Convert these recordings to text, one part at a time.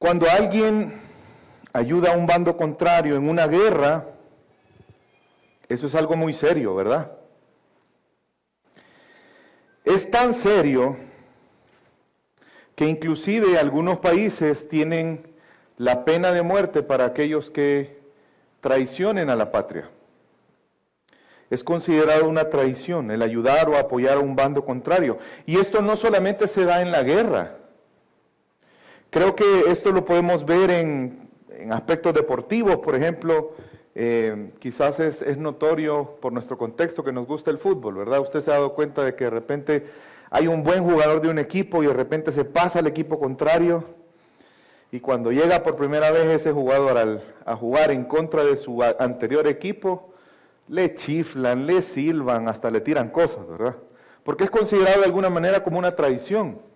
Cuando alguien ayuda a un bando contrario en una guerra, eso es algo muy serio, ¿verdad? Es tan serio que inclusive algunos países tienen la pena de muerte para aquellos que traicionen a la patria. Es considerado una traición el ayudar o apoyar a un bando contrario. Y esto no solamente se da en la guerra. Creo que esto lo podemos ver en aspectos deportivos, por ejemplo. Quizás es notorio por nuestro contexto que nos gusta el fútbol, ¿verdad? Usted se ha dado cuenta de que de repente hay un buen jugador de un equipo y de repente se pasa al equipo contrario, y cuando llega por primera vez ese jugador a jugar en contra de su anterior equipo, le chiflan, le silban, hasta le tiran cosas, ¿verdad? Porque es considerado de alguna manera como una traición.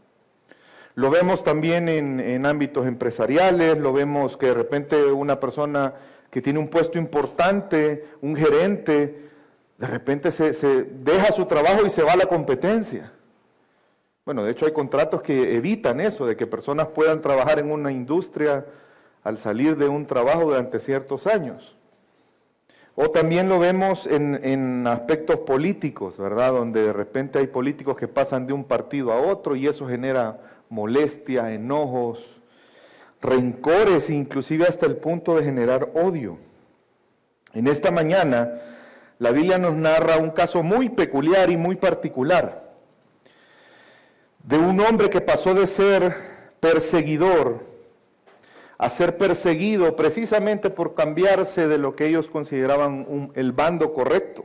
Lo vemos también en ámbitos empresariales, lo vemos que de repente una persona que tiene un puesto importante, un gerente, de repente se deja su trabajo y se va a la competencia. Bueno, de hecho hay contratos que evitan eso, de que personas puedan trabajar en una industria al salir de un trabajo durante ciertos años. O también lo vemos en aspectos políticos, ¿verdad? Donde de repente hay políticos que pasan de un partido a otro y eso genera molestia, enojos, rencores, inclusive hasta el punto de generar odio. En esta mañana, la Biblia nos narra un caso muy peculiar y muy particular de un hombre que pasó de ser perseguidor a ser perseguido precisamente por cambiarse de lo que ellos consideraban el bando correcto.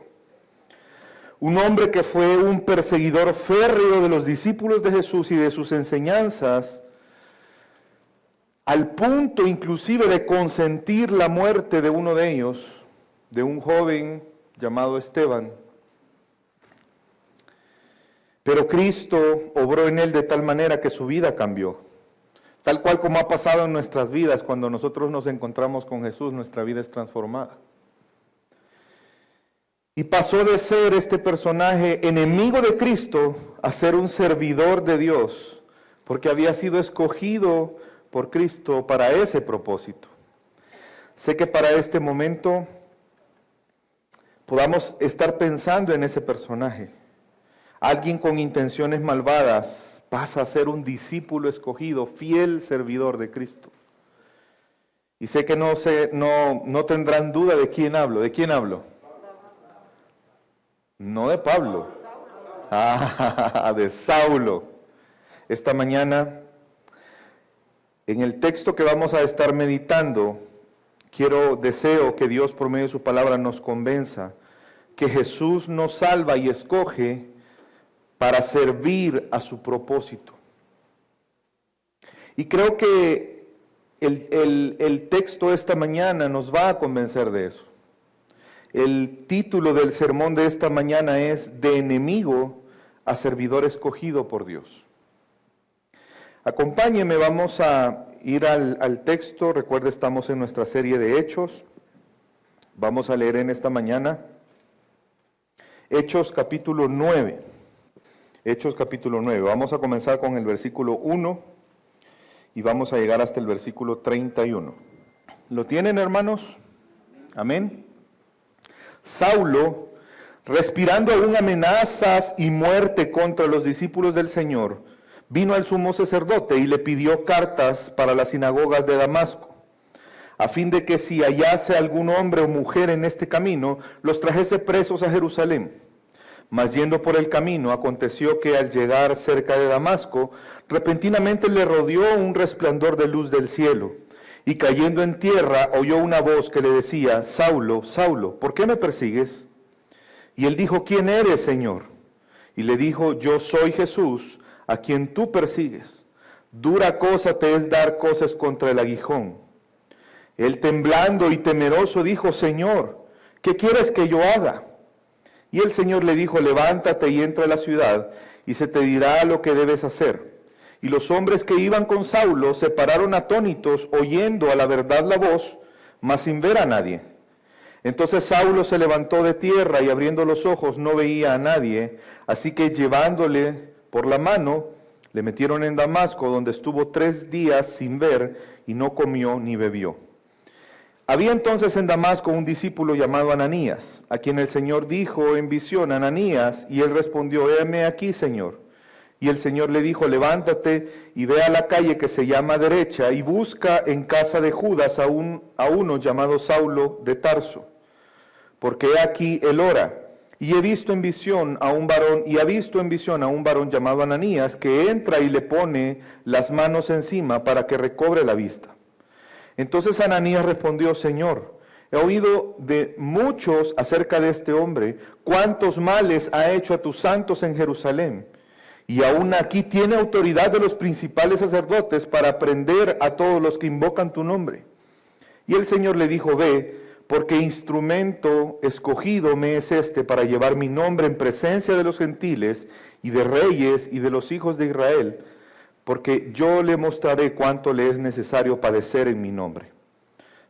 Un hombre que fue un perseguidor férreo de los discípulos de Jesús y de sus enseñanzas, al punto inclusive de consentir la muerte de uno de ellos, de un joven llamado Esteban. Pero Cristo obró en él de tal manera que su vida cambió. Tal cual como ha pasado en nuestras vidas, cuando nosotros nos encontramos con Jesús, nuestra vida es transformada. Y pasó de ser este personaje enemigo de Cristo a ser un servidor de Dios, porque había sido escogido por Cristo para ese propósito. Sé que para este momento podamos estar pensando en ese personaje. Alguien con intenciones malvadas pasa a ser un discípulo escogido, fiel servidor de Cristo. Y sé que no tendrán duda de quién hablo. ¿De quién hablo? No de Pablo. De Saulo. Esta mañana, en el texto que vamos a estar meditando, deseo que Dios por medio de su palabra nos convenza que Jesús nos salva y escoge para servir a su propósito. Y creo que el texto de esta mañana nos va a convencer de eso. El título del sermón de esta mañana es De enemigo a servidor escogido por Dios. Acompáñeme, vamos a ir al texto. Recuerde, estamos en nuestra serie de Hechos. Vamos a leer en esta mañana Hechos capítulo 9. Hechos capítulo 9. Vamos a comenzar con el versículo 1 y vamos a llegar hasta el versículo 31. ¿Lo tienen, hermanos? Amén. Saulo, respirando aún amenazas y muerte contra los discípulos del Señor, vino al sumo sacerdote y le pidió cartas para las sinagogas de Damasco, a fin de que si hallase algún hombre o mujer en este camino, los trajese presos a Jerusalén. Mas yendo por el camino, aconteció que al llegar cerca de Damasco, repentinamente le rodeó un resplandor de luz del cielo, y cayendo en tierra oyó una voz que le decía, Saulo, Saulo, ¿por qué me persigues? Y él dijo, ¿quién eres, Señor? Y le dijo, yo soy Jesús, a quien tú persigues. Dura cosa te es dar cosas contra el aguijón. Él temblando y temeroso dijo, Señor, ¿qué quieres que yo haga? Y el Señor le dijo, levántate y entra a la ciudad, y se te dirá lo que debes hacer. Y los hombres que iban con Saulo se pararon atónitos, oyendo a la verdad la voz, mas sin ver a nadie. Entonces Saulo se levantó de tierra, y abriendo los ojos no veía a nadie, así que llevándole por la mano, le metieron en Damasco, donde estuvo 3 días sin ver, y no comió ni bebió. Había entonces en Damasco un discípulo llamado Ananías, a quien el Señor dijo en visión: Ananías, y él respondió: heme aquí, Señor. Y el Señor le dijo: levántate y ve a la calle que se llama Derecha, y busca en casa de Judas a uno llamado Saulo de Tarso, porque he aquí él ora. Y he visto en visión a un varón, llamado Ananías, que entra y le pone las manos encima para que recobre la vista. Entonces Ananías respondió: Señor, he oído de muchos acerca de este hombre, cuántos males ha hecho a tus santos en Jerusalén, y aún aquí tiene autoridad de los principales sacerdotes para prender a todos los que invocan tu nombre. Y el Señor le dijo: ve, porque instrumento escogido me es este para llevar mi nombre en presencia de los gentiles y de reyes y de los hijos de Israel, porque yo le mostraré cuánto le es necesario padecer en mi nombre.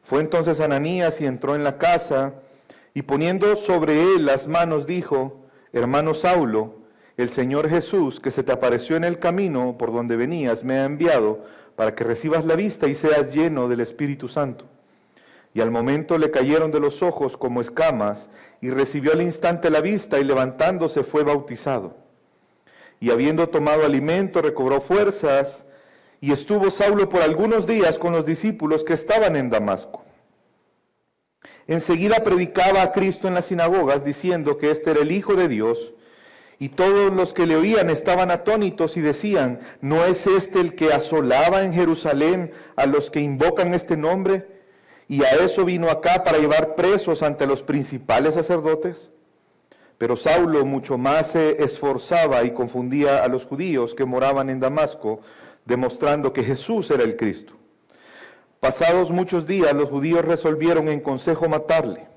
Fue entonces Ananías y entró en la casa, y poniendo sobre él las manos dijo: hermano Saulo, el Señor Jesús, que se te apareció en el camino por donde venías, me ha enviado para que recibas la vista y seas lleno del Espíritu Santo. Y al momento le cayeron de los ojos como escamas, y recibió al instante la vista, y levantándose fue bautizado. Y habiendo tomado alimento, recobró fuerzas, y estuvo Saulo por algunos días con los discípulos que estaban en Damasco. Enseguida predicaba a Cristo en las sinagogas, diciendo que este era el Hijo de Dios, y todos los que le oían estaban atónitos y decían: ¿no es este el que asolaba en Jerusalén a los que invocan este nombre? Y a eso vino acá, para llevar presos ante los principales sacerdotes. Pero Saulo mucho más se esforzaba y confundía a los judíos que moraban en Damasco, demostrando que Jesús era el Cristo. Pasados muchos días, los judíos resolvieron en consejo matarle.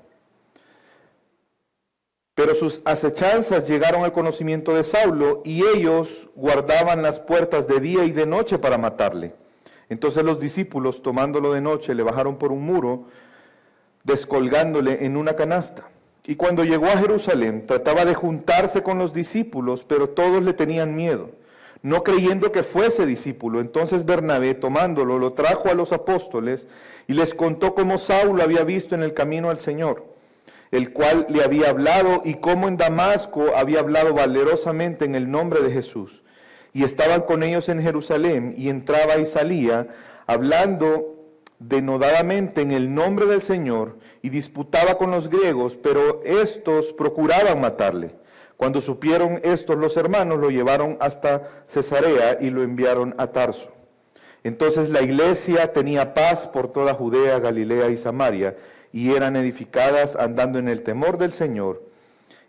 Pero sus acechanzas llegaron al conocimiento de Saulo, y ellos guardaban las puertas de día y de noche para matarle. Entonces los discípulos, tomándolo de noche, le bajaron por un muro, descolgándole en una canasta. Y cuando llegó a Jerusalén, trataba de juntarse con los discípulos, pero todos le tenían miedo, no creyendo que fuese discípulo. Entonces Bernabé, tomándolo, lo trajo a los apóstoles y les contó cómo Saulo había visto en el camino al Señor, el cual le había hablado, y cómo en Damasco había hablado valerosamente en el nombre de Jesús. Y estaban con ellos en Jerusalén, y entraba y salía, hablando denodadamente en el nombre del Señor, y disputaba con los griegos, pero estos procuraban matarle. Cuando supieron estos los hermanos, lo llevaron hasta Cesarea y lo enviaron a Tarso. Entonces la iglesia tenía paz por toda Judea, Galilea y Samaria, y eran edificadas andando en el temor del Señor,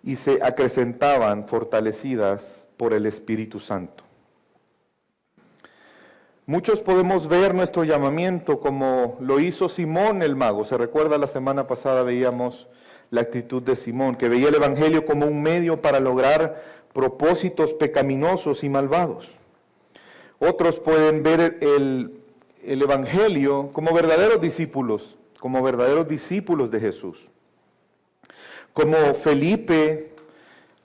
y se acrecentaban fortalecidas por el Espíritu Santo. Muchos podemos ver nuestro llamamiento como lo hizo Simón el mago. Se recuerda, la semana pasada veíamos la actitud de Simón, que veía el Evangelio como un medio para lograr propósitos pecaminosos y malvados. Otros pueden ver el Evangelio como verdaderos discípulos de Jesús. Como Felipe,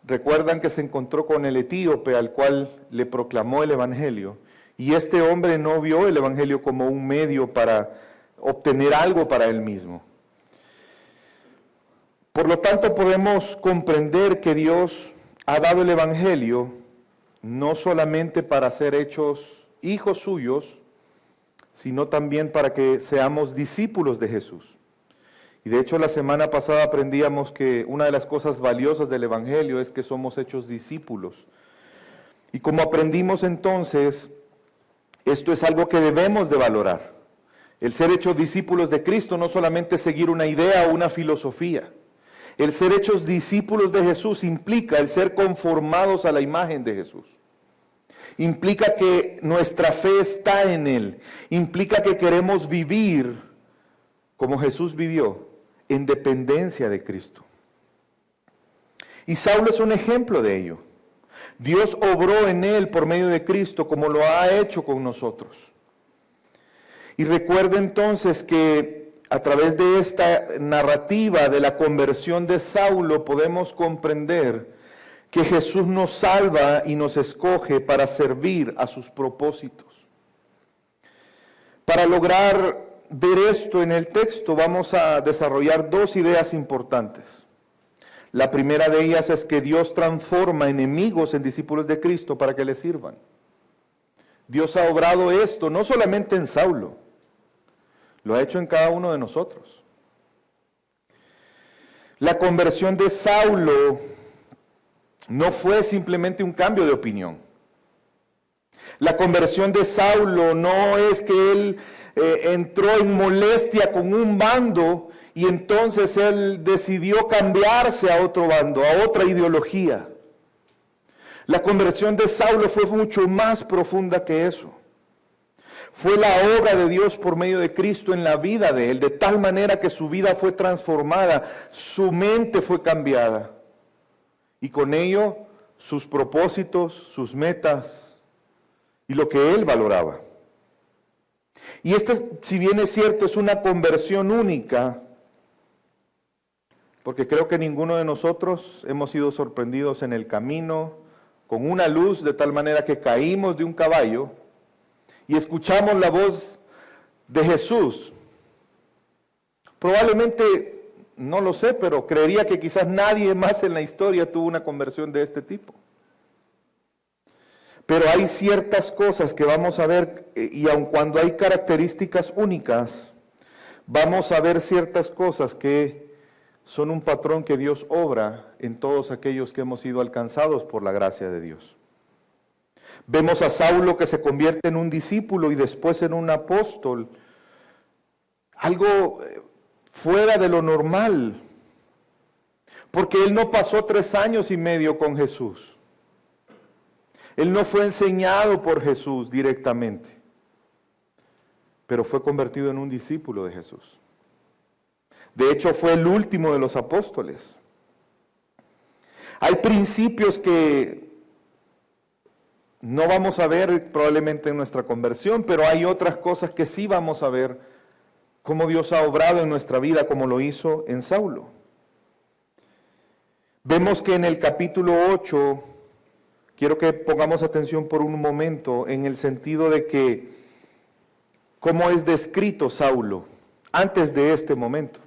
recuerdan que se encontró con el etíope al cual le proclamó el Evangelio. Y este hombre no vio el Evangelio como un medio para obtener algo para él mismo. Por lo tanto, podemos comprender que Dios ha dado el Evangelio no solamente para ser hechos hijos suyos, sino también para que seamos discípulos de Jesús. Y de hecho, la semana pasada aprendíamos que una de las cosas valiosas del Evangelio es que somos hechos discípulos. Y como aprendimos entonces, esto es algo que debemos de valorar. El ser hechos discípulos de Cristo no solamente es seguir una idea o una filosofía. El ser hechos discípulos de Jesús implica el ser conformados a la imagen de Jesús. Implica que nuestra fe está en Él. Implica que queremos vivir como Jesús vivió, en dependencia de Cristo. Y Saulo es un ejemplo de ello. Dios obró en él por medio de Cristo como lo ha hecho con nosotros. Y recuerda entonces que a través de esta narrativa de la conversión de Saulo podemos comprender que Jesús nos salva y nos escoge para servir a sus propósitos. Para lograr ver esto en el texto, vamos a desarrollar dos ideas importantes. La primera de ellas es que Dios transforma enemigos en discípulos de Cristo para que le sirvan. Dios ha obrado esto no solamente en Saulo, lo ha hecho en cada uno de nosotros. La conversión de Saulo no fue simplemente un cambio de opinión. La conversión de Saulo no es que él entró en molestia con un bando y entonces él decidió cambiarse a otro bando, a otra ideología. La conversión de Saulo fue mucho más profunda que eso. Fue la obra de Dios por medio de Cristo en la vida de él, de tal manera que su vida fue transformada, su mente fue cambiada. Y con ello, sus propósitos, sus metas y lo que él valoraba. Y esta, si bien es cierto, es una conversión única, porque creo que ninguno de nosotros hemos sido sorprendidos en el camino con una luz de tal manera que caímos de un caballo y escuchamos la voz de Jesús. Probablemente, no lo sé, pero creería que quizás nadie más en la historia tuvo una conversión de este tipo. Pero hay ciertas cosas que vamos a ver, y aun cuando hay características únicas, vamos a ver ciertas cosas que son un patrón que Dios obra en todos aquellos que hemos sido alcanzados por la gracia de Dios. Vemos a Saulo que se convierte en un discípulo y después en un apóstol. Algo fuera de lo normal, porque él no pasó 3 años y medio con Jesús. Él no fue enseñado por Jesús directamente, pero fue convertido en un discípulo de Jesús. De hecho, fue el último de los apóstoles. Hay principios que no vamos a ver probablemente en nuestra conversión, pero hay otras cosas que sí vamos a ver cómo Dios ha obrado en nuestra vida, como lo hizo en Saulo. Vemos que en el capítulo 8, quiero que pongamos atención por un momento en el sentido de que cómo es descrito Saulo antes de este momento.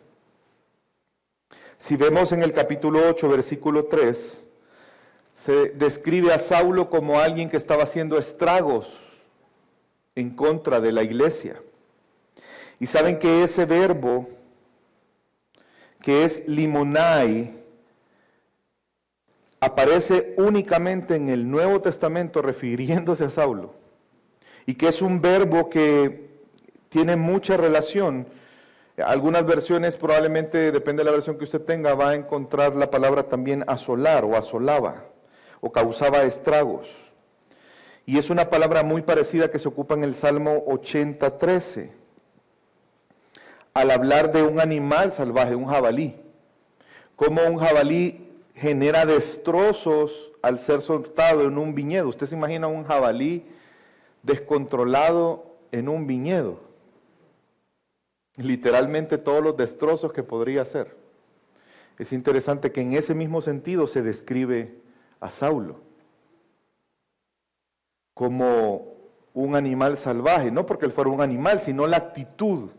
Si vemos en el capítulo 8, versículo 3, se describe a Saulo como alguien que estaba haciendo estragos en contra de la iglesia. Y saben que ese verbo, que es limonai, aparece únicamente en el Nuevo Testamento refiriéndose a Saulo. Y que es un verbo que tiene mucha relación. Algunas versiones, probablemente, depende de la versión que usted tenga, va a encontrar la palabra también asolar o asolaba o causaba estragos. Y es una palabra muy parecida que se ocupa en el Salmo 80:13, al hablar de un animal salvaje, un jabalí. Como un jabalí genera destrozos al ser soltado en un viñedo. Usted se imagina un jabalí descontrolado en un viñedo. Literalmente todos los destrozos que podría hacer. Es interesante que en ese mismo sentido se describe a Saulo como un animal salvaje, no porque él fuera un animal, sino la actitud.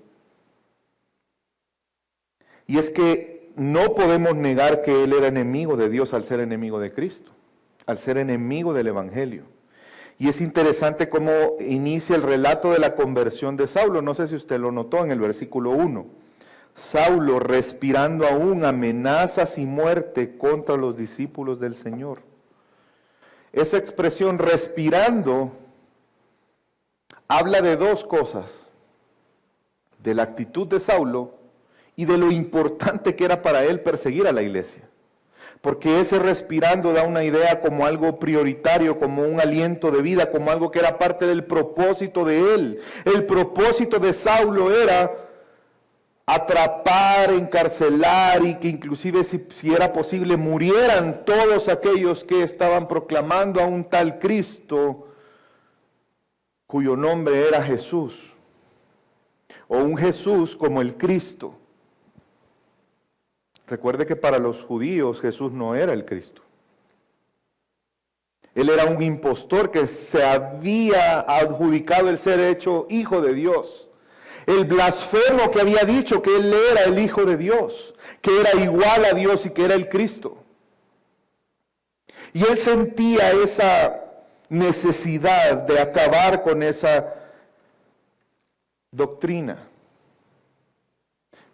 Y es que no podemos negar que él era enemigo de Dios al ser enemigo de Cristo, al ser enemigo del Evangelio. Y es interesante cómo inicia el relato de la conversión de Saulo. No sé si usted lo notó en el versículo 1. Saulo, respirando aún amenazas y muerte contra los discípulos del Señor. Esa expresión respirando habla de dos cosas: de la actitud de Saulo y de lo importante que era para él perseguir a la iglesia. Porque ese respirando da una idea como algo prioritario, como un aliento de vida, como algo que era parte del propósito de él. El propósito de Saulo era atrapar, encarcelar y que inclusive si era posible murieran todos aquellos que estaban proclamando a un tal Cristo cuyo nombre era Jesús, o un Jesús como el Cristo. Recuerde que para los judíos Jesús no era el Cristo. Él era un impostor que se había adjudicado el ser hecho hijo de Dios. el blasfemo que había dicho que él era el Hijo de Dios, que era igual a Dios y que era el Cristo. Y él sentía esa necesidad de acabar con esa doctrina.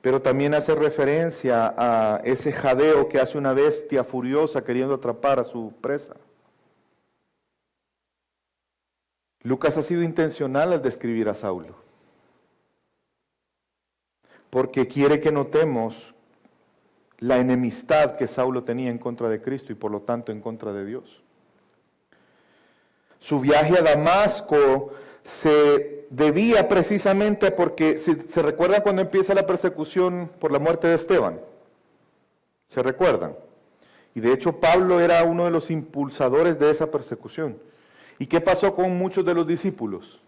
Pero también hace referencia a ese jadeo que hace una bestia furiosa queriendo atrapar a su presa. Lucas ha sido intencional al describir a Saulo, porque quiere que notemos la enemistad que Saulo tenía en contra de Cristo y por lo tanto en contra de Dios. Su viaje a Damasco se debía precisamente porque, si se recuerdan cuando empieza la persecución por la muerte de Esteban, ¿se recuerdan? Y de hecho Pablo era uno de los impulsadores de esa persecución. ¿Y qué pasó con muchos de los discípulos?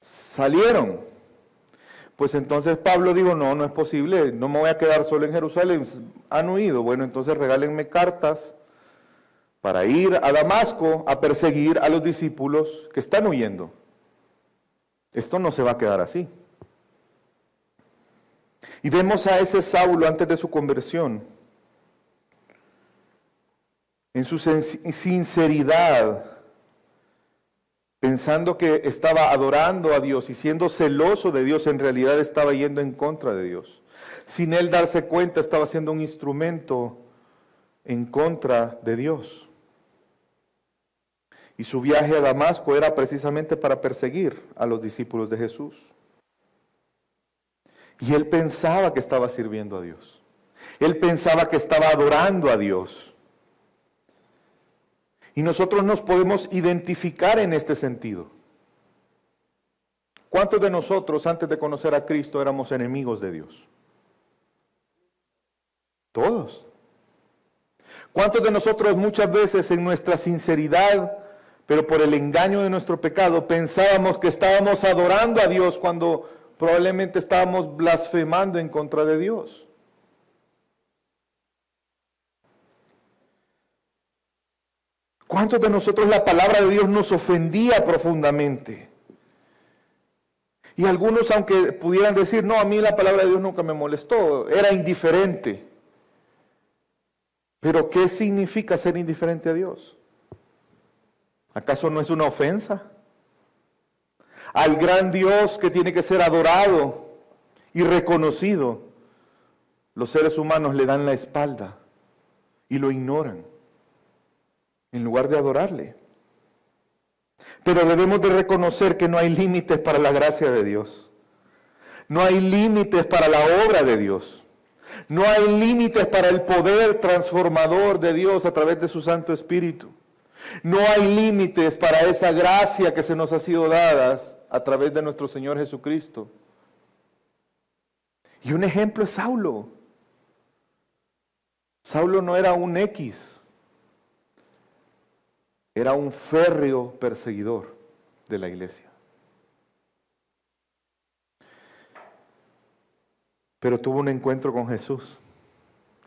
Salieron. Pues entonces Pablo dijo, no es posible, no me voy a quedar solo en Jerusalén. Han huido, bueno, entonces regálenme cartas para ir a Damasco a perseguir a los discípulos que están huyendo. Esto no se va a quedar así. Y vemos a ese Saulo antes de su conversión, en su sinceridad, pensando que estaba adorando a Dios y siendo celoso de Dios, en realidad estaba yendo en contra de Dios. Sin él darse cuenta, estaba siendo un instrumento en contra de Dios. Y su viaje a Damasco era precisamente para perseguir a los discípulos de Jesús. Y él pensaba que estaba sirviendo a Dios. Él pensaba que estaba adorando a Dios. Y nosotros nos podemos identificar en este sentido. ¿Cuántos de nosotros antes de conocer a Cristo éramos enemigos de Dios? Todos. ¿Cuántos de nosotros muchas veces en nuestra sinceridad, pero por el engaño de nuestro pecado, pensábamos que estábamos adorando a Dios cuando probablemente estábamos blasfemando en contra de Dios? ¿Cuántos de nosotros la palabra de Dios nos ofendía profundamente? Y algunos, aunque pudieran decir, no, a mí la palabra de Dios nunca me molestó, era indiferente. Pero ¿qué significa ser indiferente a Dios? ¿Acaso no es una ofensa? Al gran Dios que tiene que ser adorado y reconocido, los seres humanos le dan la espalda y lo ignoran, en lugar de adorarle. Pero debemos de reconocer que no hay límites para la gracia de Dios. No hay límites para la obra de Dios. No hay límites para el poder transformador de Dios a través de su Santo Espíritu. No hay límites para esa gracia que se nos ha sido dada a través de nuestro Señor Jesucristo. Y un ejemplo es Saulo. Saulo no era un X. Era un férreo perseguidor de la iglesia. Pero tuvo un encuentro con Jesús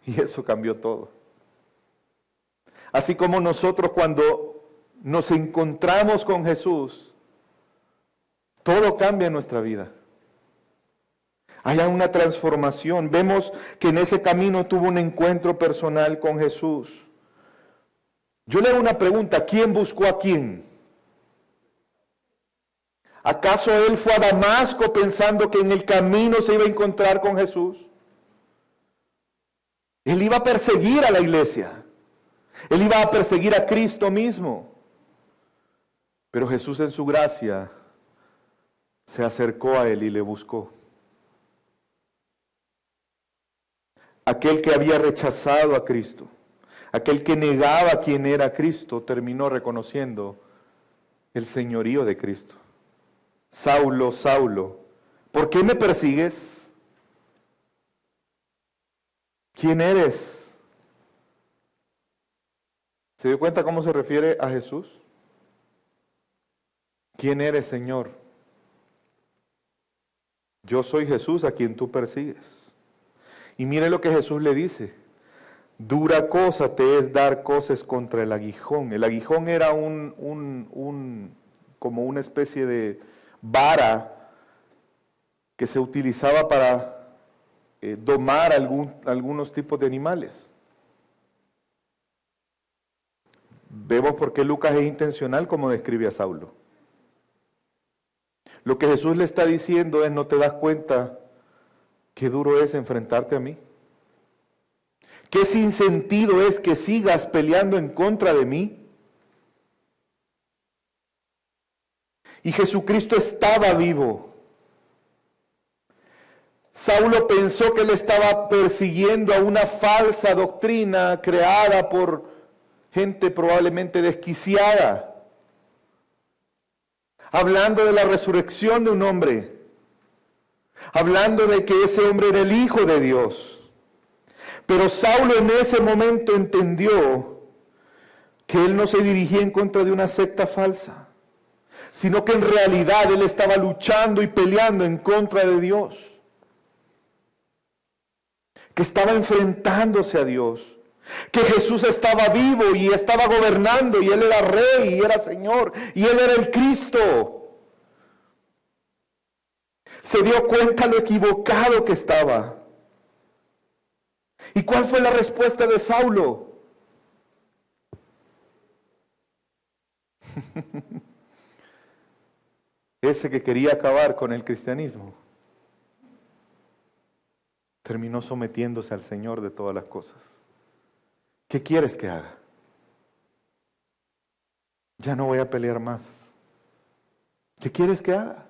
y eso cambió todo. Así como nosotros cuando nos encontramos con Jesús, todo cambia en nuestra vida. Hay una transformación. Vemos que en ese camino tuvo un encuentro personal con Jesús. Yo le hago una pregunta, ¿quién buscó a quién? ¿Acaso él fue a Damasco pensando que en el camino se iba a encontrar con Jesús? Él iba a perseguir a la iglesia. Él iba a perseguir a Cristo mismo. Pero Jesús en su gracia se acercó a él y le buscó. Aquel que había rechazado a Cristo, aquel que negaba quién era Cristo, terminó reconociendo el señorío de Cristo. Saulo, Saulo, ¿por qué me persigues? ¿Quién eres? ¿Se dio cuenta cómo se refiere a Jesús? ¿Quién eres, Señor? Yo soy Jesús a quien tú persigues. Y mire lo que Jesús le dice. Dura cosa te es dar coces contra el aguijón. El aguijón era como una especie de vara que se utilizaba para domar algunos tipos de animales. Vemos por qué Lucas es intencional como describe a Saulo. Lo que Jesús le está diciendo es: ¿no te das cuenta qué duro es enfrentarte a mí? ¿Qué sinsentido es que sigas peleando en contra de mí? Y Jesucristo estaba vivo. Saulo pensó que él estaba persiguiendo a una falsa doctrina creada por gente probablemente desquiciada, hablando de la resurrección de un hombre, hablando de que ese hombre era el Hijo de Dios. Pero Saulo en ese momento entendió que él no se dirigía en contra de una secta falsa, sino que en realidad él estaba luchando y peleando en contra de Dios, que estaba enfrentándose a Dios, que Jesús estaba vivo y estaba gobernando, y él era rey y era Señor y él era el Cristo. Se dio cuenta lo equivocado que estaba. ¿Y cuál fue la respuesta de Saulo? Ese que quería acabar con el cristianismo terminó sometiéndose al Señor de todas las cosas. ¿Qué quieres que haga? Ya no voy a pelear más. ¿Qué quieres que haga?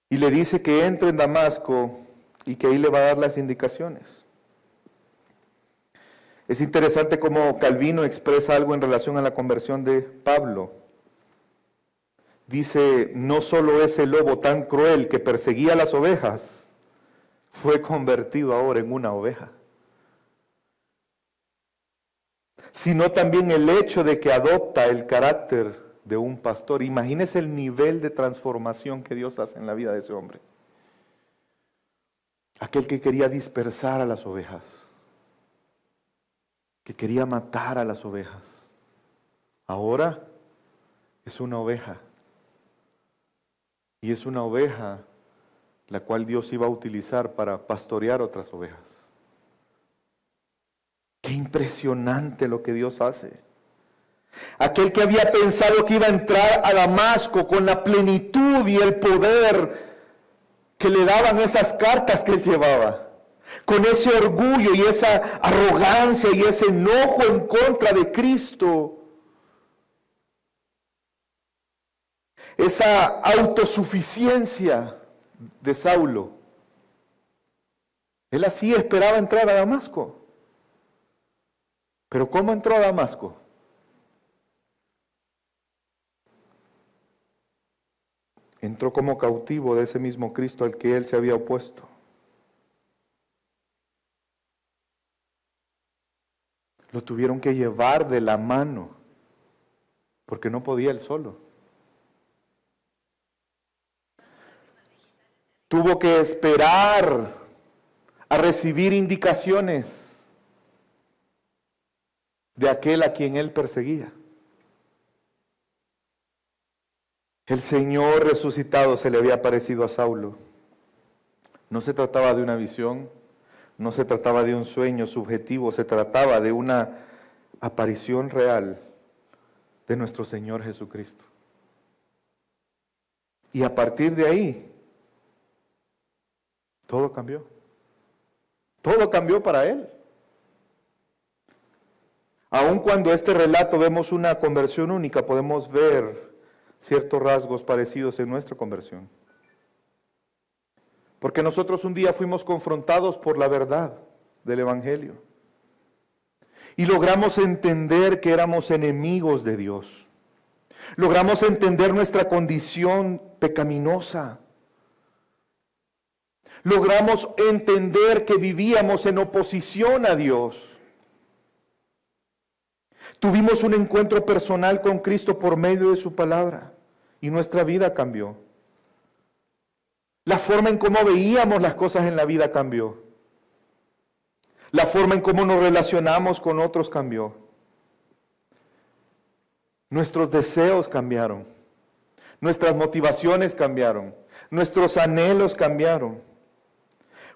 Y le dice que entre en Damasco y que ahí le va a dar las indicaciones. Es interesante cómo Calvino expresa algo en relación a la conversión de Pablo. Dice: no solo ese lobo tan cruel que perseguía a las ovejas fue convertido ahora en una oveja, sino también el hecho de que adopta el carácter de un pastor. Imagínese el nivel de transformación que Dios hace en la vida de ese hombre. Aquel que quería dispersar a las ovejas, que quería matar a las ovejas, ahora es una oveja. Y es una oveja la cual Dios iba a utilizar para pastorear otras ovejas. Qué impresionante lo que Dios hace. Aquel que había pensado que iba a entrar a Damasco con la plenitud y el poder que le daban esas cartas que él llevaba, con ese orgullo y esa arrogancia y ese enojo en contra de Cristo, esa autosuficiencia de Saulo, él así esperaba entrar a Damasco. Pero ¿cómo entró a Damasco? Entró como cautivo de ese mismo Cristo al que él se había opuesto. Lo tuvieron que llevar de la mano, porque no podía él solo. Tuvo que esperar a recibir indicaciones de aquel a quien él perseguía. El Señor resucitado se le había aparecido a Saulo. No se trataba de una visión, no se trataba de un sueño subjetivo, se trataba de una aparición real de nuestro Señor Jesucristo. Y a partir de ahí, todo cambió. Todo cambió para él. Aun cuando este relato vemos una conversión única, podemos ver ciertos rasgos parecidos en nuestra conversión. Porque nosotros un día fuimos confrontados por la verdad del Evangelio y logramos entender que éramos enemigos de Dios. Logramos entender nuestra condición pecaminosa. Logramos entender que vivíamos en oposición a Dios. Tuvimos un encuentro personal con Cristo por medio de su palabra y nuestra vida cambió. La forma en cómo veíamos las cosas en la vida cambió. La forma en cómo nos relacionamos con otros cambió. Nuestros deseos cambiaron. Nuestras motivaciones cambiaron. Nuestros anhelos cambiaron.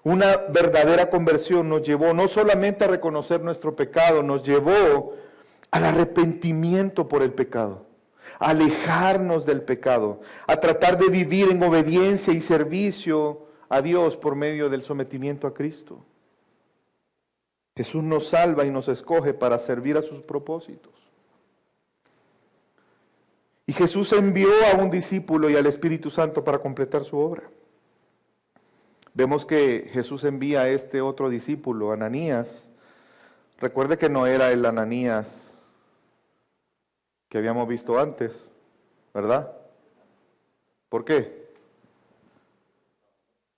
Una verdadera conversión nos llevó no solamente a reconocer nuestro pecado, nos llevó al arrepentimiento por el pecado, a alejarnos del pecado, a tratar de vivir en obediencia y servicio a Dios por medio del sometimiento a Cristo. Jesús nos salva y nos escoge para servir a sus propósitos. Y Jesús envió a un discípulo y al Espíritu Santo para completar su obra. Vemos que Jesús envía a este otro discípulo, Ananías. Recuerde que no era el Ananías que habíamos visto antes, ¿verdad? ¿Por qué?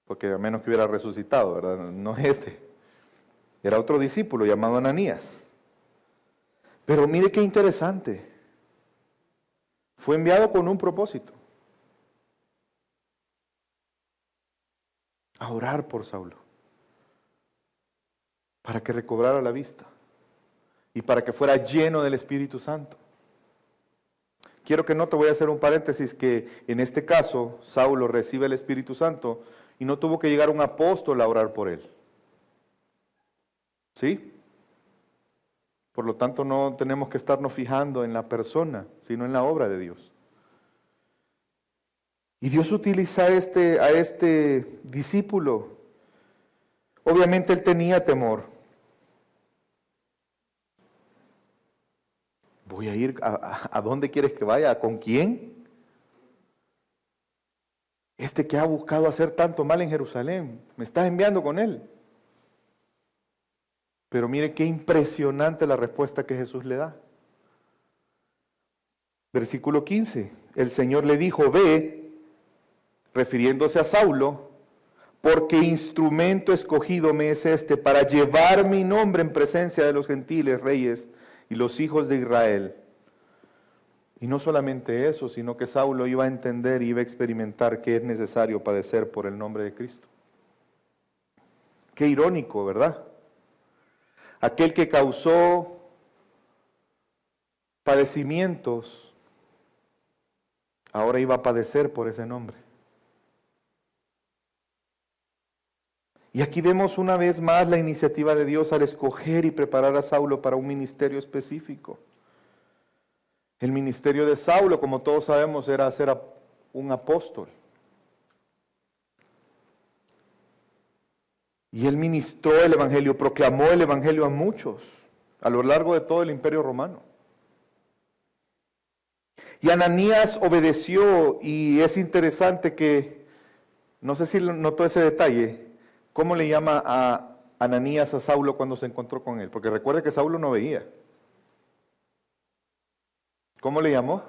Porque a menos que hubiera resucitado, ¿verdad? No es este. Era otro discípulo llamado Ananías. Pero mire qué interesante. Fue enviado con un propósito. A orar por Saulo. Para que recobrara la vista. Y para que fuera lleno del Espíritu Santo. Quiero que note, voy a hacer un paréntesis, que en este caso Saulo recibe el Espíritu Santo y no tuvo que llegar un apóstol a orar por él. ¿Sí? Por lo tanto, no tenemos que estarnos fijando en la persona, sino en la obra de Dios. Y Dios utiliza a este discípulo. Obviamente él tenía temor. ¿Voy a ir a dónde quieres que vaya? ¿Con quién? Este que ha buscado hacer tanto mal en Jerusalén, me estás enviando con él. Pero mire qué impresionante la respuesta que Jesús le da. Versículo 15, el Señor le dijo, ve, refiriéndose a Saulo, porque instrumento escogido me es este para llevar mi nombre en presencia de los gentiles, reyes y los hijos de Israel. Y no solamente eso, sino que Saulo iba a entender y iba a experimentar que es necesario padecer por el nombre de Cristo. Qué irónico, ¿verdad? Aquel que causó padecimientos, ahora iba a padecer por ese nombre. Y aquí vemos una vez más la iniciativa de Dios al escoger y preparar a Saulo para un ministerio específico. El ministerio de Saulo, como todos sabemos, era ser un apóstol. Y él ministró el Evangelio, proclamó el Evangelio a muchos, a lo largo de todo el Imperio Romano. Y Ananías obedeció, y es interesante que, no sé si notó ese detalle, cómo le llama a Ananías a Saulo cuando se encontró con él, porque recuerde que Saulo no veía. ¿Cómo le llamó?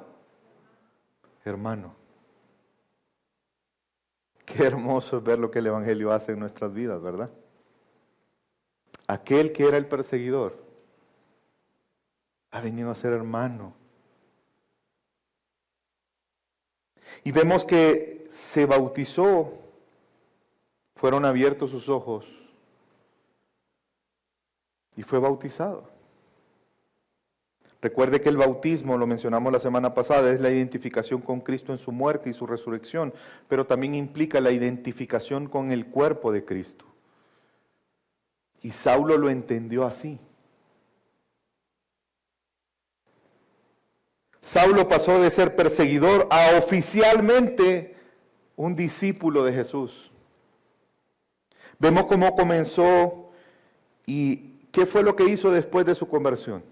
Hermano. Qué hermoso es ver lo que el Evangelio hace en nuestras vidas, ¿verdad? Aquel que era el perseguidor ha venido a ser hermano. Y vemos que se bautizó, fueron abiertos sus ojos y fue bautizado. Recuerde que el bautismo, lo mencionamos la semana pasada, es la identificación con Cristo en su muerte y su resurrección, pero también implica la identificación con el cuerpo de Cristo. Y Saulo lo entendió así. Saulo pasó de ser perseguidor a oficialmente un discípulo de Jesús. Vemos cómo comenzó y qué fue lo que hizo después de su conversión.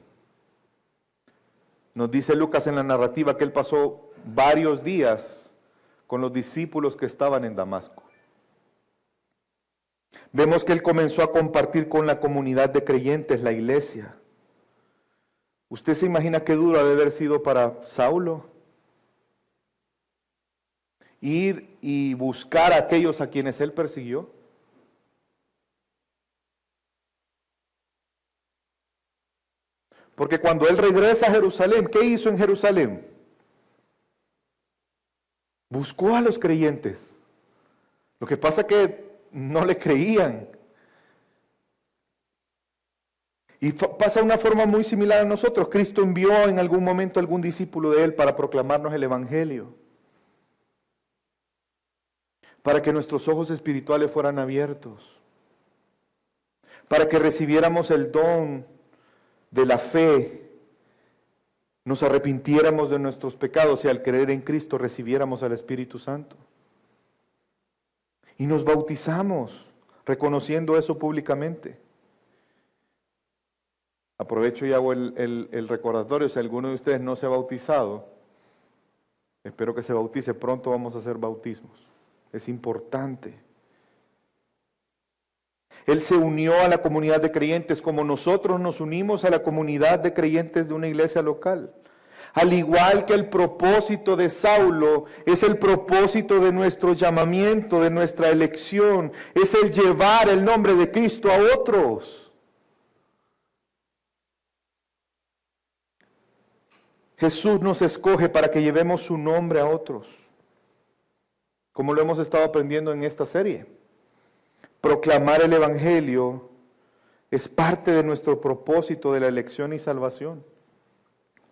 Nos dice Lucas en la narrativa que él pasó varios días con los discípulos que estaban en Damasco. Vemos que él comenzó a compartir con la comunidad de creyentes, la iglesia. ¿Usted se imagina qué duro ha de haber sido para Saulo? Ir y buscar a aquellos a quienes él persiguió. Porque cuando él regresa a Jerusalén, ¿qué hizo en Jerusalén? Buscó a los creyentes. Lo que pasa es que no le creían. Y pasa de una forma muy similar a nosotros. Cristo envió en algún momento a algún discípulo de él para proclamarnos el Evangelio. para que nuestros ojos espirituales fueran abiertos, para que recibiéramos el don de la fe, nos arrepintiéramos de nuestros pecados y al creer en Cristo recibiéramos al Espíritu Santo. Y nos bautizamos reconociendo eso públicamente. Aprovecho y hago el recordatorio, si alguno de ustedes no se ha bautizado, espero que se bautice, pronto vamos a hacer bautismos. Es importante. Él se unió a la comunidad de creyentes como nosotros nos unimos a la comunidad de creyentes de una iglesia local. Al igual que el propósito de Saulo es el propósito de nuestro llamamiento, de nuestra elección, es el llevar el nombre de Cristo a otros. Jesús nos escoge para que llevemos su nombre a otros, como lo hemos estado aprendiendo en esta serie. Proclamar el Evangelio es parte de nuestro propósito de la elección y salvación.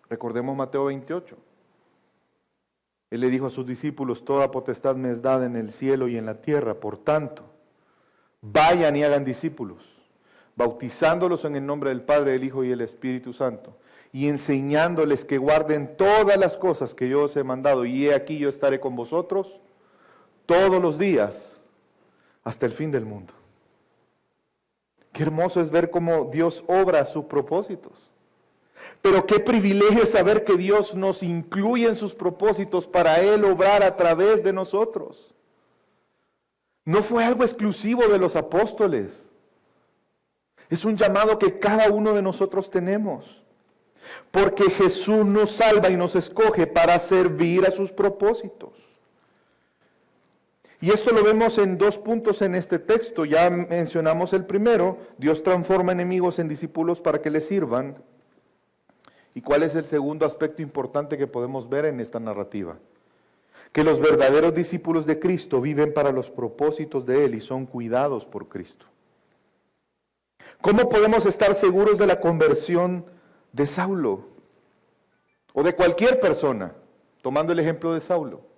Recordemos Mateo 28. Él le dijo a sus discípulos, toda potestad me es dada en el cielo y en la tierra, por tanto, vayan y hagan discípulos, bautizándolos en el nombre del Padre, del Hijo y del Espíritu Santo, y enseñándoles que guarden todas las cosas que yo os he mandado, y he aquí yo estaré con vosotros todos los días, hasta el fin del mundo. Qué hermoso es ver cómo Dios obra sus propósitos. Pero qué privilegio saber que Dios nos incluye en sus propósitos para Él obrar a través de nosotros. No fue algo exclusivo de los apóstoles. Es un llamado que cada uno de nosotros tenemos. Porque Jesús nos salva y nos escoge para servir a sus propósitos. Y esto lo vemos en 2 puntos en este texto. Ya mencionamos el primero, Dios transforma enemigos en discípulos para que le sirvan. ¿Y cuál es el segundo aspecto importante que podemos ver en esta narrativa? Que los verdaderos discípulos de Cristo viven para los propósitos de Él y son cuidados por Cristo. ¿Cómo podemos estar seguros de la conversión de Saulo? O de cualquier persona, tomando el ejemplo de Saulo.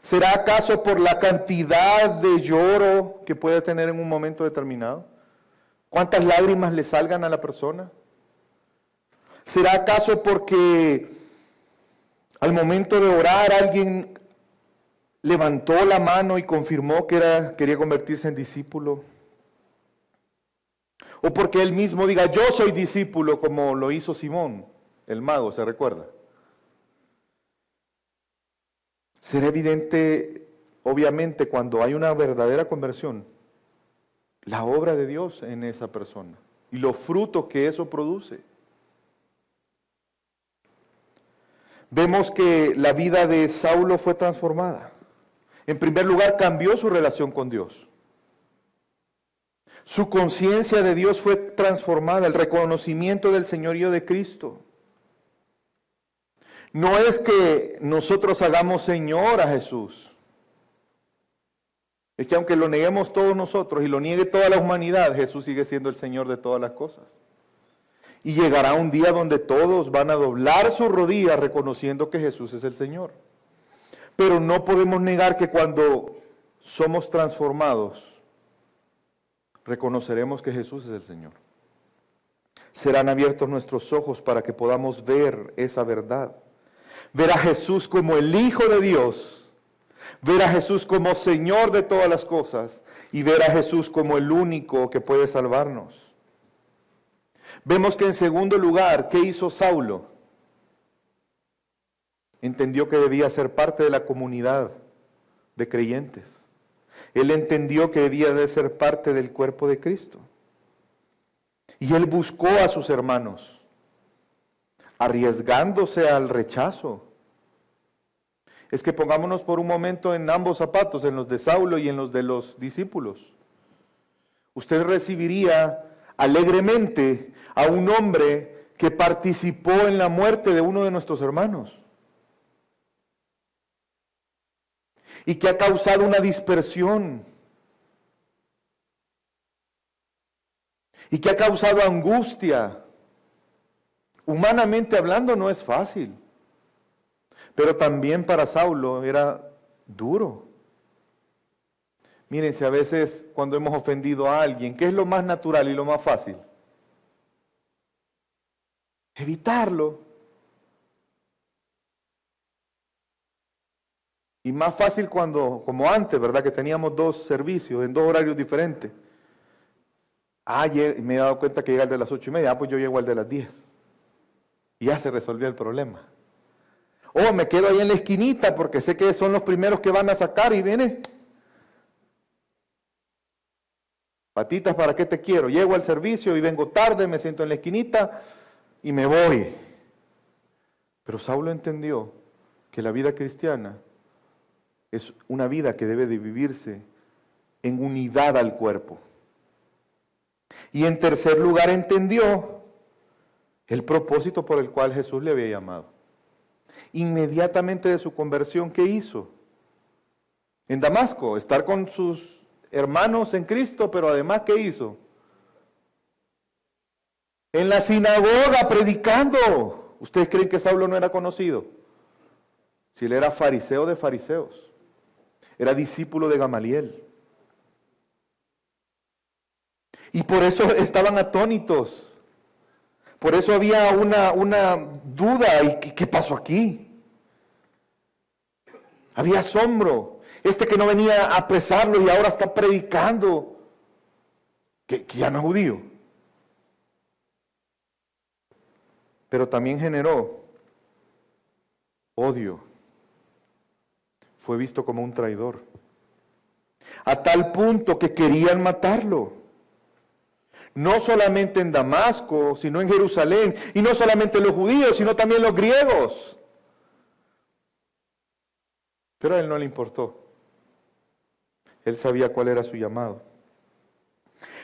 ¿Será acaso por la cantidad de lloro que puede tener en un momento determinado? ¿Cuántas lágrimas le salgan a la persona? ¿Será acaso porque al momento de orar alguien levantó la mano y confirmó que quería convertirse en discípulo? ¿O porque él mismo diga, yo soy discípulo, como lo hizo Simón, el mago, ¿se recuerda? Será evidente, obviamente, cuando hay una verdadera conversión, la obra de Dios en esa persona y los frutos que eso produce. Vemos que la vida de Saulo fue transformada. En primer lugar, cambió su relación con Dios. Su conciencia de Dios fue transformada, el reconocimiento del señorío de Cristo. No es que nosotros hagamos Señor a Jesús. Es que aunque lo neguemos todos nosotros y lo niegue toda la humanidad, Jesús sigue siendo el Señor de todas las cosas. Y llegará un día donde todos van a doblar sus rodillas reconociendo que Jesús es el Señor. Pero no podemos negar que cuando somos transformados, reconoceremos que Jesús es el Señor. Serán abiertos nuestros ojos para que podamos ver esa verdad. Ver a Jesús como el Hijo de Dios, ver a Jesús como Señor de todas las cosas y ver a Jesús como el único que puede salvarnos. Vemos que en segundo lugar, ¿qué hizo Saulo? Entendió que debía ser parte de la comunidad de creyentes. Él entendió que debía de ser parte del cuerpo de Cristo. Y él buscó a sus hermanos, arriesgándose al rechazo. Es que pongámonos por un momento en ambos zapatos, en los de Saulo y en los de los discípulos. Usted recibiría alegremente a un hombre que participó en la muerte de uno de nuestros hermanos y que ha causado una dispersión y que ha causado angustia. Humanamente hablando no es fácil, pero también para Saulo era duro. Mírense, a veces cuando hemos ofendido a alguien, ¿qué es lo más natural y lo más fácil? Evitarlo. Y más fácil cuando, como antes, ¿verdad? Que teníamos 2 servicios en 2 horarios diferentes. Me he dado cuenta que llega el de las 8:30, pues yo llego al de las 10. Y ya se resolvió el problema. O me quedo ahí en la esquinita porque sé que son los primeros que van a sacar y viene. Patitas, ¿para qué te quiero? Llego al servicio y vengo tarde, me siento en la esquinita y me voy. Pero Saulo entendió que la vida cristiana es una vida que debe de vivirse en unidad al cuerpo. Y en tercer lugar entendió el propósito por el cual Jesús le había llamado. Inmediatamente de su conversión, ¿qué hizo? En Damasco, estar con sus hermanos en Cristo, pero además, ¿qué hizo? En la sinagoga predicando. ¿Ustedes creen que Saulo no era conocido? Si él era fariseo de fariseos, era discípulo de Gamaliel. Y por eso estaban atónitos. Por eso había una duda. ¿Y qué pasó aquí? Había asombro. Que no venía a apresarlo y ahora está predicando que ya no es judío. Pero también generó odio. Fue visto como un traidor. A tal punto que querían matarlo. No solamente en Damasco, sino en Jerusalén. Y no solamente los judíos, sino también los griegos. Pero a él no le importó. Él sabía cuál era su llamado.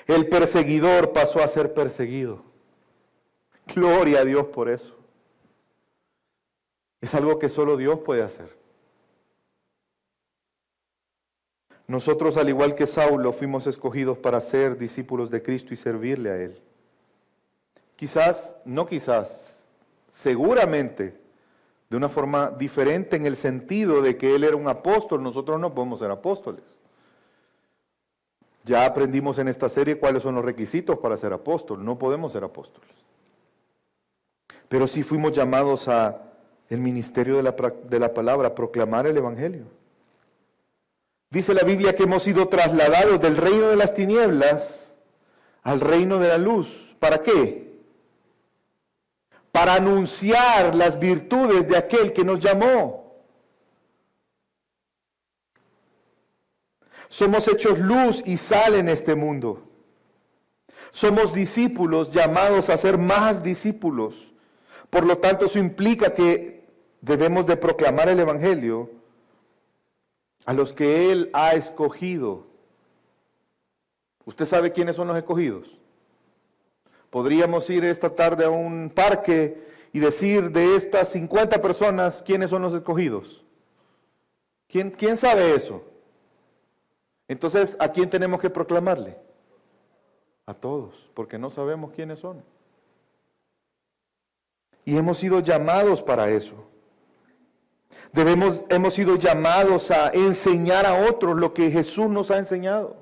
El perseguidor pasó a ser perseguido. Gloria a Dios por eso. Es algo que solo Dios puede hacer. Nosotros, al igual que Saulo, fuimos escogidos para ser discípulos de Cristo y servirle a Él. Seguramente, de una forma diferente en el sentido de que Él era un apóstol, nosotros no podemos ser apóstoles. Ya aprendimos en esta serie cuáles son los requisitos para ser apóstol, no podemos ser apóstoles. Pero sí fuimos llamados a el ministerio de la palabra, a proclamar el Evangelio. Dice la Biblia que hemos sido trasladados del reino de las tinieblas al reino de la luz. ¿Para qué? Para anunciar las virtudes de aquel que nos llamó. Somos hechos luz y sal en este mundo. Somos discípulos llamados a ser más discípulos. Por lo tanto, eso implica que debemos de proclamar el Evangelio a los que Él ha escogido. ¿Usted sabe quiénes son los escogidos? Podríamos ir esta tarde a un parque y decir de estas 50 personas, ¿quiénes son los escogidos? ¿Quién sabe eso? Entonces, ¿a quién tenemos que proclamarle? A todos, porque no sabemos quiénes son. Y hemos sido llamados para eso. Hemos sido llamados a enseñar a otros lo que Jesús nos ha enseñado.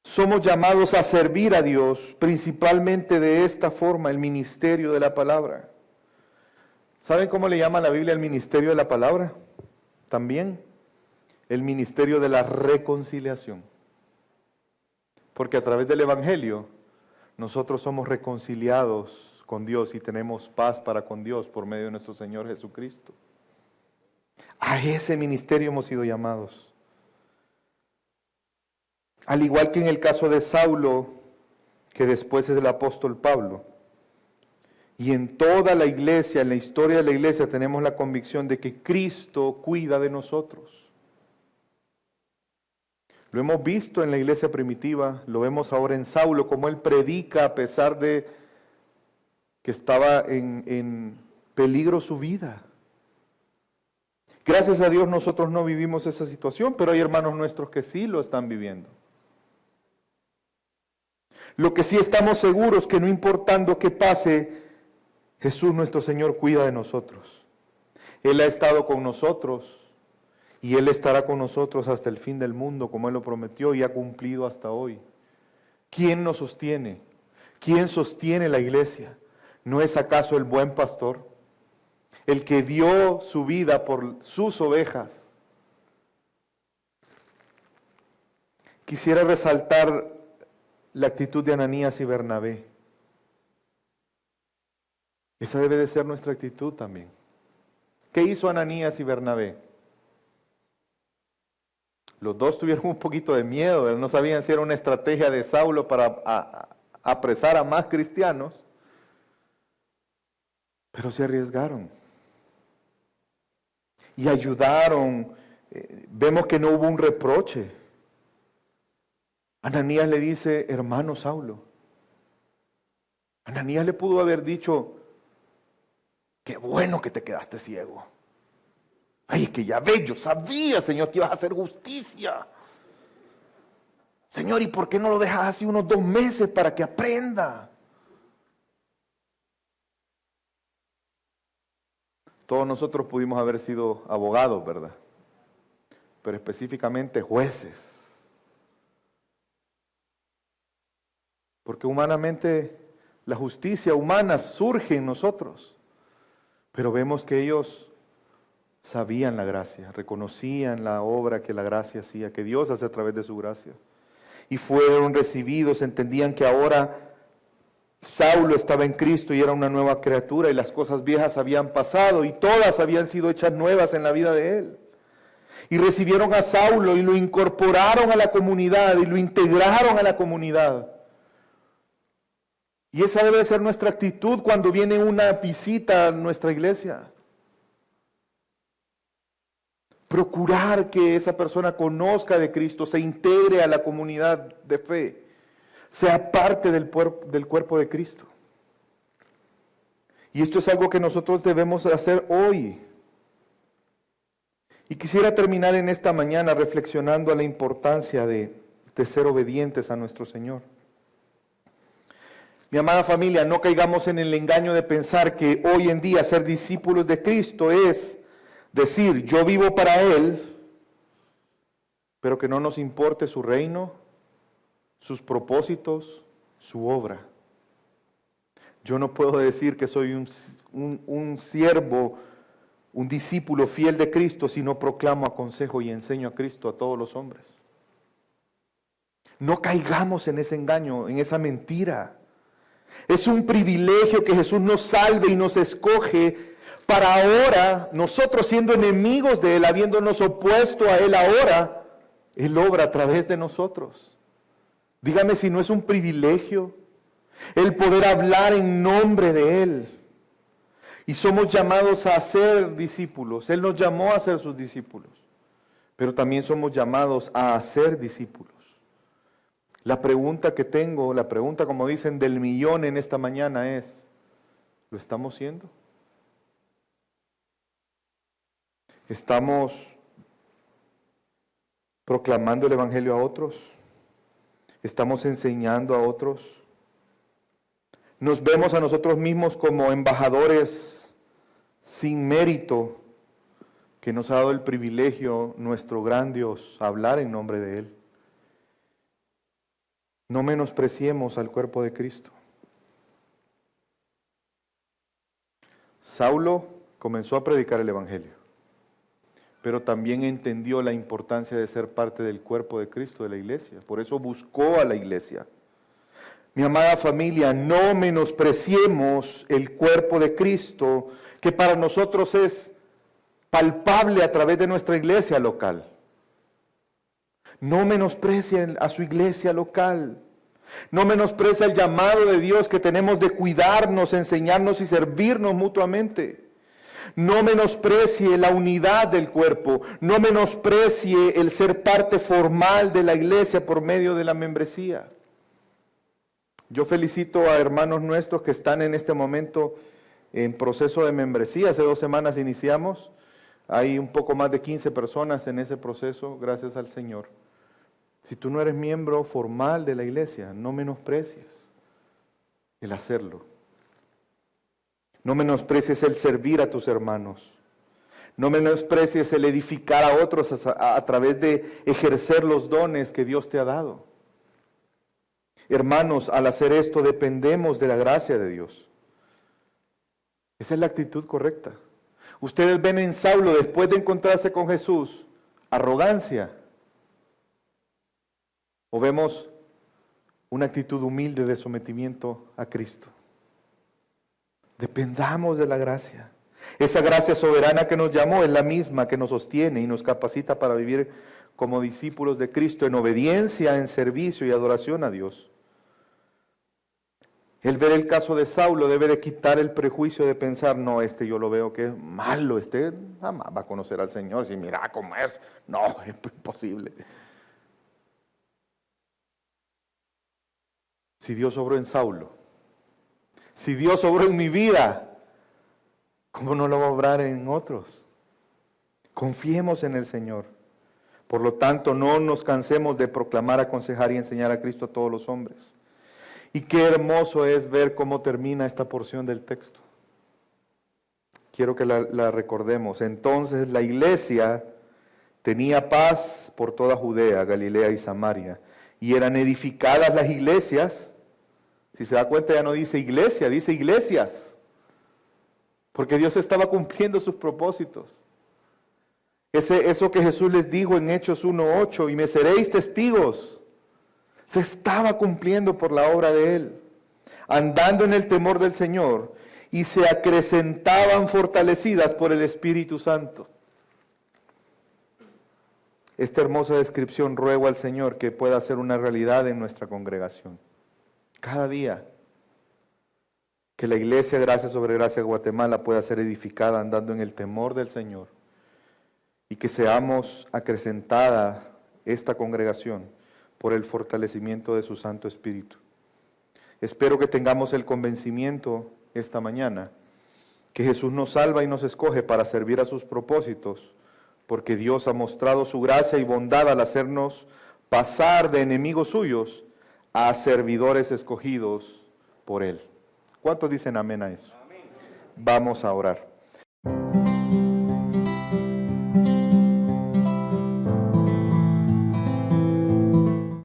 Somos llamados a servir a Dios, principalmente de esta forma, el ministerio de la palabra. ¿Saben cómo le llama la Biblia el ministerio de la palabra? También el ministerio de la reconciliación. Porque a través del Evangelio nosotros somos reconciliados con Dios y tenemos paz para con Dios por medio de nuestro Señor Jesucristo. A ese ministerio hemos sido llamados. Al igual que en el caso de Saulo, que después es el apóstol Pablo. Y en toda la iglesia, en la historia de la iglesia, tenemos la convicción de que Cristo cuida de nosotros. Lo hemos visto en la iglesia primitiva, lo vemos ahora en Saulo, como él predica a pesar de que estaba en peligro su vida. Gracias a Dios nosotros no vivimos esa situación, pero hay hermanos nuestros que sí lo están viviendo. Lo que sí estamos seguros que no importando qué pase, Jesús nuestro Señor cuida de nosotros. Él ha estado con nosotros Y Él estará con nosotros hasta el fin del mundo, como Él lo prometió y ha cumplido hasta hoy. ¿Quién nos sostiene? ¿Quién sostiene la iglesia? ¿No es acaso el buen pastor? El que dio su vida por sus ovejas. Quisiera resaltar la actitud de Ananías y Bernabé. Esa debe de ser nuestra actitud también. ¿Qué hizo Ananías y Bernabé? Los dos tuvieron un poquito de miedo, no sabían si era una estrategia de Saulo para apresar a más cristianos, pero se arriesgaron y ayudaron. Vemos que no hubo un reproche. Ananías le dice, hermano Saulo. Ananías le pudo haber dicho, qué bueno que te quedaste ciego. Ay, que ya ves, yo sabía, Señor, que ibas a hacer justicia. Señor, ¿y por qué no lo dejas así unos 2 meses para que aprenda? Todos nosotros pudimos haber sido abogados, ¿verdad? Pero específicamente jueces. Porque humanamente la justicia humana surge en nosotros. Pero vemos que ellos sabían la gracia, reconocían la obra que la gracia hacía, que Dios hace a través de su gracia. Y fueron recibidos, entendían que ahora Saulo estaba en Cristo y era una nueva criatura y las cosas viejas habían pasado y todas habían sido hechas nuevas en la vida de él. Y recibieron a Saulo y lo incorporaron a la comunidad y lo integraron a la comunidad. Y esa debe ser nuestra actitud cuando viene una visita a nuestra iglesia. Procurar que esa persona conozca de Cristo, se integre a la comunidad de fe, sea parte del cuerpo de Cristo. Y esto es algo que nosotros debemos hacer hoy. Y quisiera terminar en esta mañana reflexionando a la importancia de ser obedientes a nuestro Señor. Mi amada familia, no caigamos en el engaño de pensar que hoy en día ser discípulos de Cristo es decir, yo vivo para Él, pero que no nos importe su reino, sus propósitos, su obra. Yo no puedo decir que soy un siervo, un discípulo fiel de Cristo si no proclamo, aconsejo y enseño a Cristo a todos los hombres. No caigamos en ese engaño, en esa mentira. Es un privilegio que Jesús nos salve y nos escoge para ahora, nosotros siendo enemigos de Él, habiéndonos opuesto a Él ahora, Él obra a través de nosotros. Dígame si no es un privilegio el poder hablar en nombre de Él. Y somos llamados a ser discípulos. Él nos llamó a ser sus discípulos. Pero también somos llamados a hacer discípulos. La pregunta que tengo, la pregunta como dicen del millón en esta mañana es, ¿lo estamos haciendo? ¿Estamos proclamando el Evangelio a otros? ¿Estamos enseñando a otros? ¿Nos vemos a nosotros mismos como embajadores sin mérito que nos ha dado el privilegio nuestro gran Dios hablar en nombre de Él? No menospreciemos al cuerpo de Cristo. Saulo comenzó a predicar el Evangelio, pero también entendió la importancia de ser parte del cuerpo de Cristo, de la iglesia. Por eso buscó a la iglesia. Mi amada familia, no menospreciemos el cuerpo de Cristo, que para nosotros es palpable a través de nuestra iglesia local. No menosprecien a su iglesia local. No menosprecia el llamado de Dios que tenemos de cuidarnos, enseñarnos y servirnos mutuamente. No menosprecie la unidad del cuerpo. No menosprecie el ser parte formal de la iglesia por medio de la membresía. Yo felicito a hermanos nuestros que están en este momento en proceso de membresía. Hace 2 semanas iniciamos. Hay un poco más de 15 personas en ese proceso, gracias al Señor. Si tú no eres miembro formal de la iglesia, no menosprecies el hacerlo. No menosprecies el servir a tus hermanos. No menosprecies el edificar a otros a través de ejercer los dones que Dios te ha dado. Hermanos, al hacer esto dependemos de la gracia de Dios. Esa es la actitud correcta. Ustedes ven en Saulo, después de encontrarse con Jesús, arrogancia. O vemos una actitud humilde de sometimiento a Cristo. Dependamos de la gracia. Esa gracia soberana que nos llamó es la misma que nos sostiene y nos capacita para vivir como discípulos de Cristo en obediencia, en servicio y adoración a Dios. El ver el caso de Saulo debe de quitar el prejuicio de pensar, no, yo lo veo que es malo, jamás va a conocer al Señor, si mira cómo es. No, es imposible. Si Dios obró en Saulo, si Dios obró en mi vida, ¿cómo no lo va a obrar en otros? Confiemos en el Señor. Por lo tanto, no nos cansemos de proclamar, aconsejar y enseñar a Cristo a todos los hombres. Y qué hermoso es ver cómo termina esta porción del texto. Quiero que la recordemos. Entonces la iglesia tenía paz por toda Judea, Galilea y Samaria. Y eran edificadas las iglesias. Si se da cuenta, ya no dice iglesia, dice iglesias. Porque Dios estaba cumpliendo sus propósitos. Eso que Jesús les dijo en Hechos 1:8, y me seréis testigos, se estaba cumpliendo por la obra de Él, andando en el temor del Señor, y se acrecentaban fortalecidas por el Espíritu Santo. Esta hermosa descripción ruego al Señor que pueda ser una realidad en nuestra congregación. Cada día, que la iglesia Gracia sobre Gracia Guatemala pueda ser edificada andando en el temor del Señor, y que seamos acrecentada esta congregación por el fortalecimiento de su Santo Espíritu. Espero que tengamos el convencimiento esta mañana que Jesús nos salva y nos escoge para servir a sus propósitos, porque Dios ha mostrado su gracia y bondad al hacernos pasar de enemigos suyos a servidores escogidos por Él. ¿Cuántos dicen amén a eso? Amén. Vamos a orar.